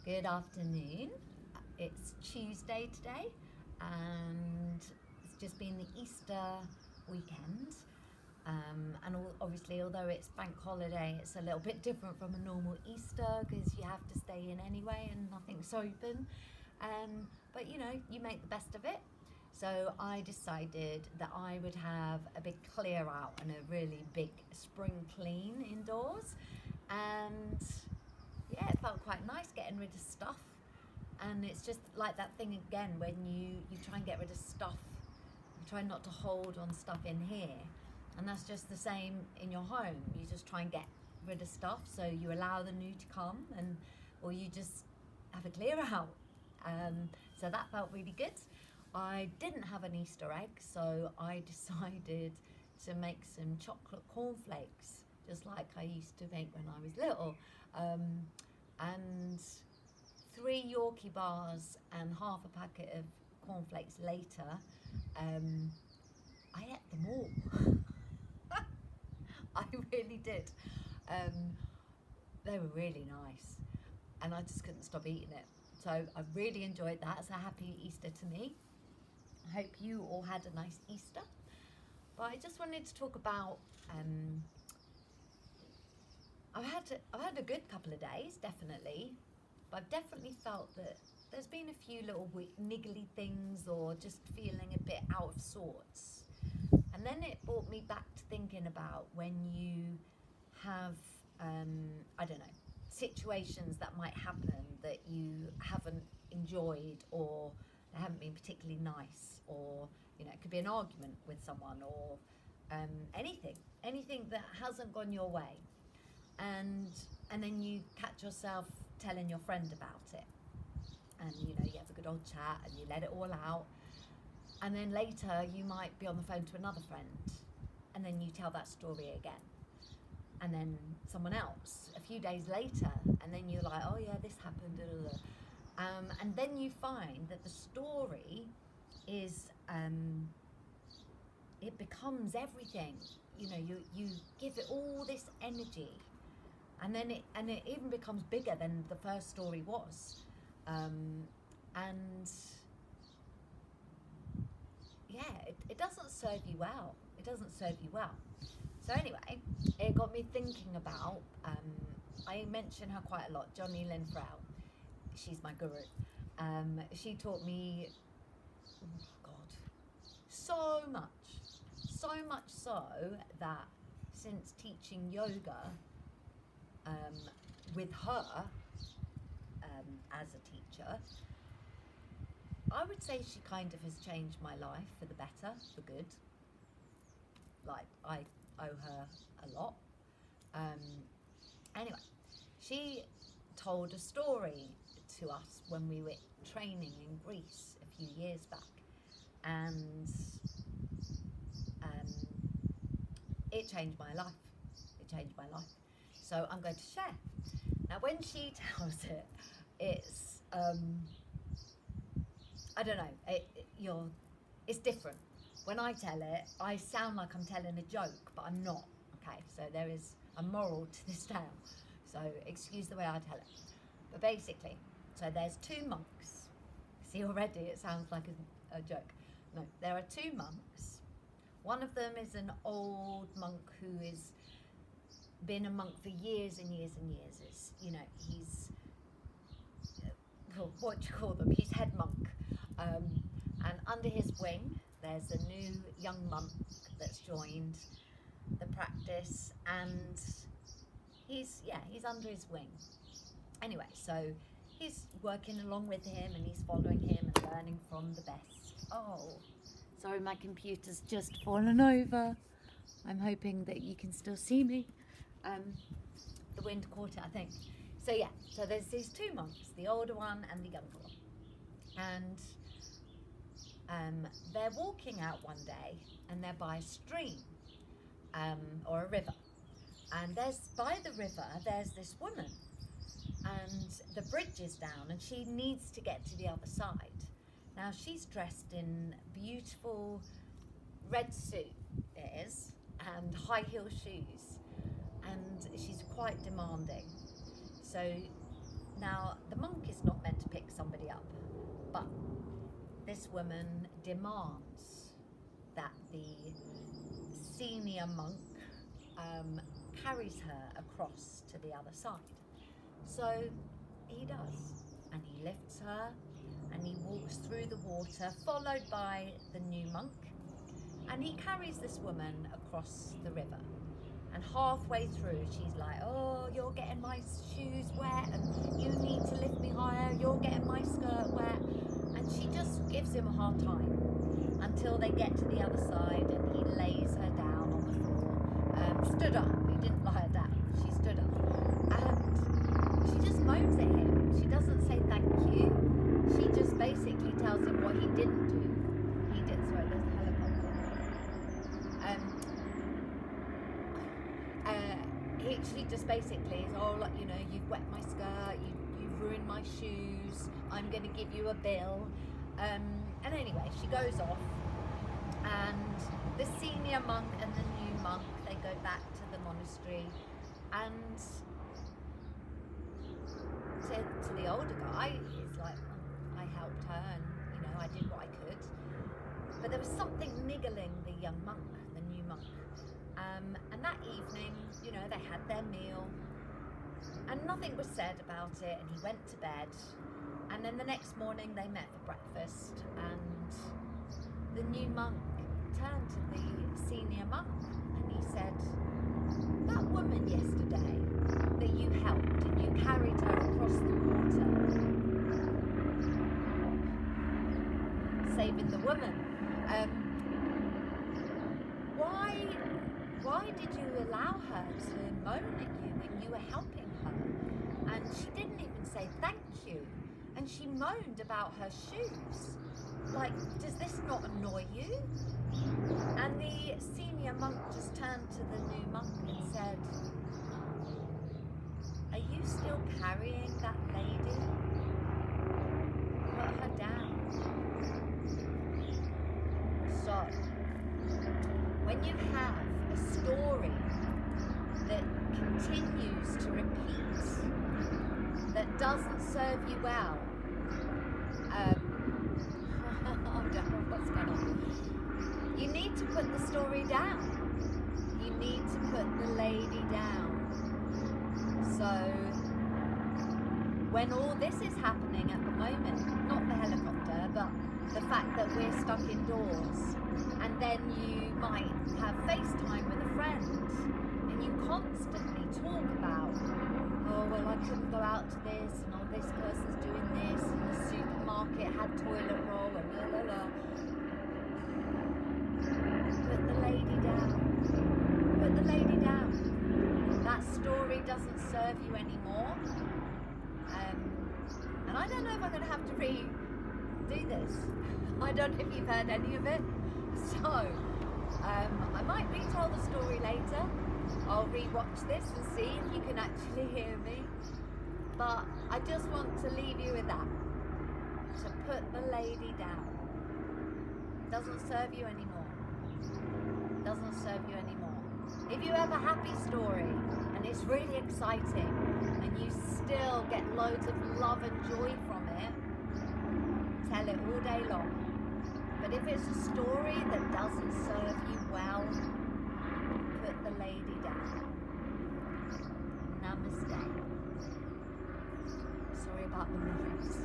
Good afternoon. It's Tuesday today, and it's just been the Easter weekend. Obviously, although it's bank holiday, it's a little bit different from a normal Easter because you have to stay in anyway and nothing's open. But you make the best of it. So I decided that I would have a big clear out and a really big spring clean indoors. And yeah, it felt quite nice getting rid of stuff. And it's just like that thing again when you try and get rid of stuff, you try not to hold on stuff in here. And that's just the same in your home. You just try and get rid of stuff, so you allow the new to come, or you just have a clear out. So that felt really good. I didn't have an Easter egg, so I decided to make some chocolate cornflakes, just like I used to make when I was little. And 3 Yorkie bars and half a packet of cornflakes later, I ate them all. I really did. They were really nice, and I just couldn't stop eating it. So I really enjoyed that. It's a happy Easter to me. I hope you all had a nice Easter. But I just wanted to talk about I've had a good couple of days, definitely, but I've definitely felt that there's been a few little niggly things, or just feeling a bit out of sorts. And then it brought me back to thinking about when you have, I don't know, situations that might happen that you haven't enjoyed, or they haven't been particularly nice, or it could be an argument with someone, or anything that hasn't gone your way. And then you catch yourself telling your friend about it, and you have a good old chat and you let it all out, and then later you might be on the phone to another friend, and then you tell that story again, and then someone else a few days later, and then you're like, oh yeah, this happened, and then you find that the story is it becomes everything. You give it all this energy, and then it even becomes bigger than the first story was, and yeah, it doesn't serve you well. It doesn't serve you well. So anyway, it got me thinking about, I mention her quite a lot, Johnny Lynn Frau. She's my guru. She taught me, oh God, so much so that since teaching yoga with her as a teacher, I would say she kind of has changed my life for the better, for good. Like, I owe her a lot. Anyway, she told a story to us when we were training in Greece a few years back, and it changed my life. It changed my life. So I'm going to share. Now, when she tells it, it's I don't know. It's different. When I tell it, I sound like I'm telling a joke, but I'm not. Okay, so there is a moral to this tale. So excuse the way I tell it. But basically, so there's 2 monks. See, already it sounds like a joke. No, there are 2 monks. One of them is an old monk who has been a monk for years and years and years. He's what do you call them? He's head monk. And under his wing, there's a new young monk that's joined the practice, and he's under his wing. Anyway, so he's working along with him, and he's following him and learning from the best. Oh, sorry, my computer's just fallen over. I'm hoping that you can still see me. The wind caught it, I think. So yeah, so there's these 2 monks, the older one and the younger one. And they're walking out one day, and they're by a stream or a river. And by the river, there's this woman, and the bridge is down, and she needs to get to the other side. Now, she's dressed in beautiful red suit, it is, and high heel shoes, and she's quite demanding. So Now, the monk is not meant to pick somebody up, but this woman demands that the senior monk carries her across to the other side. So he does, and he lifts her, and he walks through the water, followed by the new monk, and he carries this woman across the river. And halfway through, she's like, oh, you're getting my shoes wet, and you need to lift me higher, you're getting my skirt wet. And she just gives him a hard time until they get to the other side, and he lays her down on the floor. Stood up, he didn't lie her down, she stood up. And she just moans at him. She doesn't say thank you. She just basically tells him what he didn't do. He did, sorry, there's a helicopter. She just basically is, oh, like, you know, you've wet my skirt, you've ruined my shoes, I'm going to give you a bill. And anyway, she goes off, and the senior monk and the new monk, they go back to the monastery, and to the older guy, he's like, oh, I helped her, and, you know, I did what I could. But there was something niggling the young monk, the new monk. And that evening, you know, they had their meal, and nothing was said about it, and he went to bed. And then the next morning they met for breakfast, and the new monk turned to the senior monk and he said, that woman yesterday that you helped and you carried her across the water, saving the woman, why did you allow her to moan at you when you were helping her? And she didn't even say thank you. And she moaned about her shoes. Like, does this not annoy you? And the senior monk just turned to the new monk and said, are you still carrying that lady? Put her down. So, when you have a story that continues to repeat, that doesn't serve you well, I don't know what's going on. You need to put the story down. You need to put the lady down. So, when all this is happening at the moment, not the helicopter, but the fact that we're stuck indoors, and then you might have FaceTime with a friend, and you constantly talk about, oh, well, I couldn't go out to this, and oh, this person's doing this, and the supermarket had toilet roll, and la la la. Put the lady down. Put the lady down. That story doesn't serve you anymore. And I don't know if I'm going to have to redo this. I don't know if you've heard any of it. So, I might retell the story later. I'll rewatch this and see if you can actually hear me. But I just want to leave you with that. To put the lady down. Doesn't serve you anymore. Doesn't serve you anymore. If you have a happy story and it's really exciting and you still get loads of love and joy from it, tell it all day long. But if it's a story that doesn't serve you well, put the lady down. Namaste. Sorry about the noise.